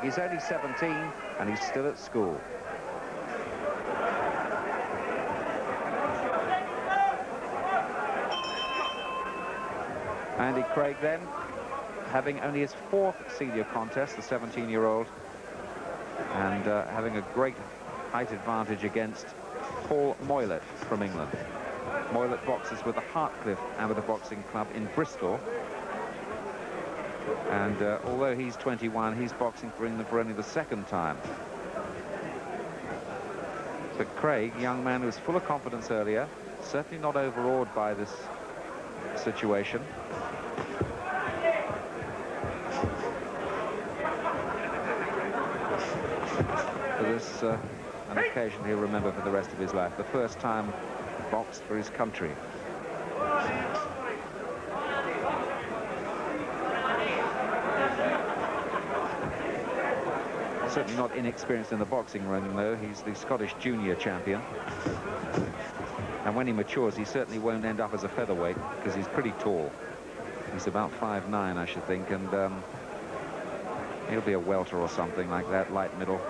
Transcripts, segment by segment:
He's only 17 and he's still at school. Andy Craig then, having only his 4th senior contest, the 17-year-old, and having a great height advantage against Paul Moylett from England. Moylett boxes with the Hartcliffe Amateur Boxing Club in Bristol. And although he's 21, he's boxing for England for only the 2nd time. But Craig, young man who was full of confidence earlier, certainly not overawed by this situation. For this, an occasion he'll remember for the rest of his life. The first time boxed for his country. Certainly not inexperienced in the boxing ring, though. He's the Scottish junior champion. And when he matures, he certainly won't end up as a featherweight, because he's pretty tall. He's about 5'9", I should think, and he'll be a welter or something like that, light middle.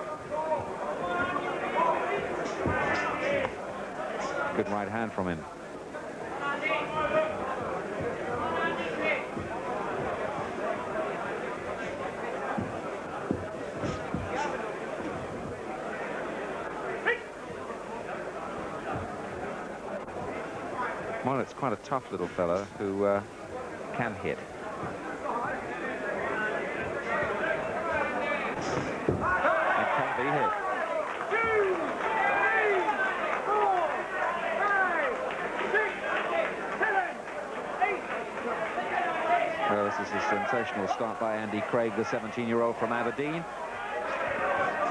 Good right hand from him. Moylett's quite a tough little fellow who can hit. And can be hit. Well, this is a sensational start by Andy Craig, the 17-year-old from Aberdeen.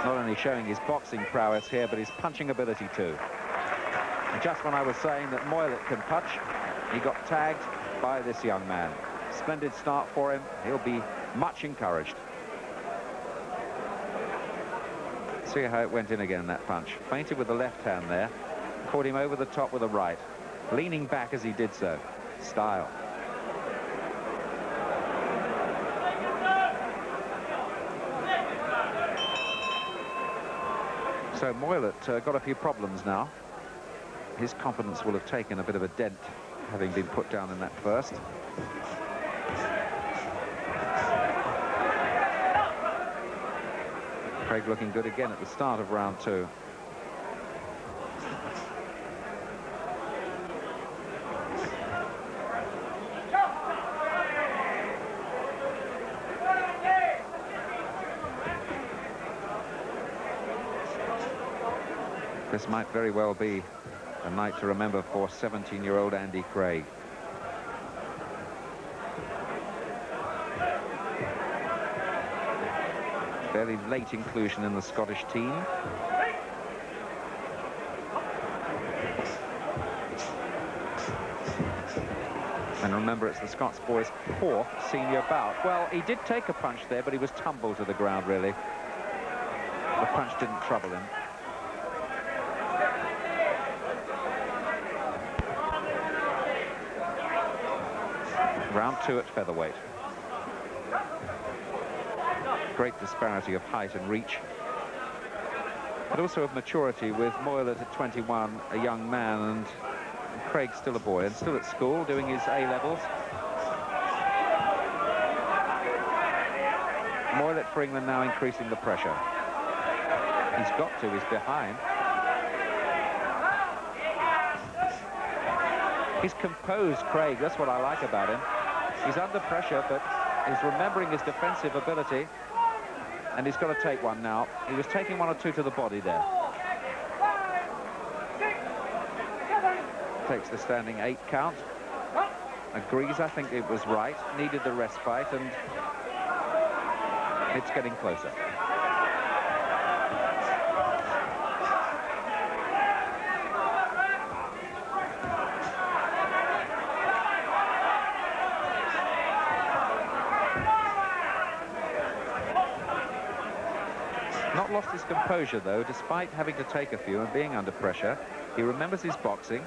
Not only showing his boxing prowess here, but his punching ability too. And just when I was saying that Moylett can punch, he got tagged by this young man. Splendid start for him. He'll be much encouraged. See how it went in again, that punch. Feinted with the left hand there. Caught him over the top with the right. Leaning back as he did so. Style. So Moylett got a few problems now. His confidence will have taken a bit of a dent, having been put down in that first. Craig looking good again at the start of round 2. This might very well be a night to remember for 17-year-old Andy Craig. Fairly late inclusion in the Scottish team. And remember, it's the Scots boys' 4th senior bout. Well, he did take a punch there, but he was tumbled to the ground, really. The punch didn't trouble him. Round 2 at featherweight. Great disparity of height and reach, but also of maturity, with Moylett at 21, a young man, and Craig still a boy and still at school doing his A-levels. Moylett for England now increasing the pressure. He's got to, he's behind. He's composed, Craig, that's what I like about him. He's under pressure, but he's remembering his defensive ability, and he's got to take one now. He was taking 1 or 2 to the body there. Takes the standing 8 count. Agrees, I think it was right. Needed the respite, and it's getting closer. Not lost his composure, though, despite having to take a few and being under pressure. He remembers his boxing,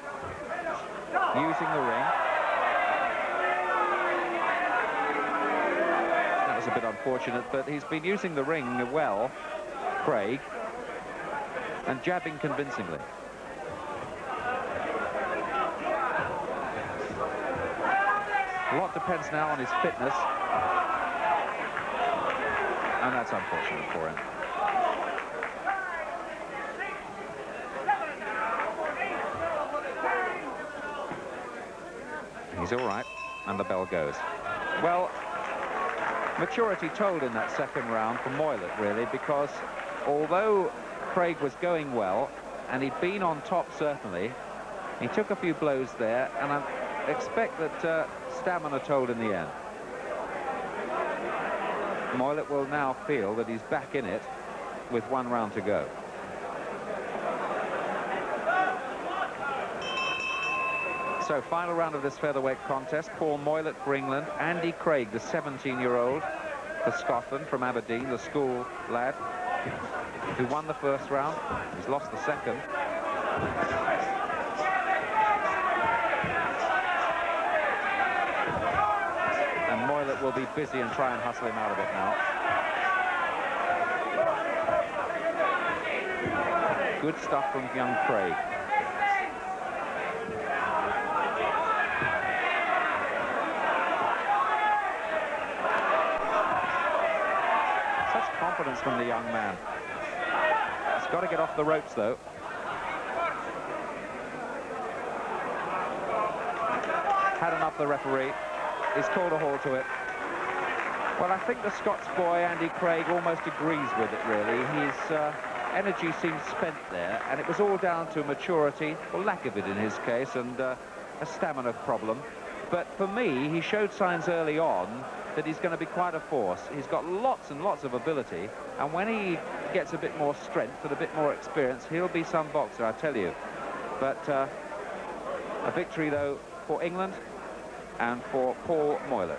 using the ring. That That's a bit unfortunate, but he's been using the ring well, Craig, and jabbing convincingly. A lot depends now on his fitness, and that's unfortunate for him. He's all right, and the bell goes. Well, maturity told in that second round for Moylett, really, because although Craig was going well, and he'd been on top, certainly, he took a few blows there, and I expect that stamina told in the end. Moylett will now feel that he's back in it with 1 round to go. So, final round of this featherweight contest. Paul Moylett for England. Andy Craig, the 17-year-old for Scotland from Aberdeen, the school lad, who won the first round. He's lost the second. And Moylett will be busy and try and hustle him out of it now. Good stuff from young Craig. Confidence from the young man. He's got to get off the ropes, though. Had enough, the referee. He's called a halt to it. Well, I think the Scots boy, Andy Craig, almost agrees with it, really. His energy seemed spent there, and it was all down to maturity, or lack of it in his case, and a stamina problem. But for me, he showed signs early on that he's going to be quite a force. He's got lots and lots of ability, and when he gets a bit more strength and a bit more experience, he'll be some boxer, I tell you. But a victory, though, for England and for Paul Moylett.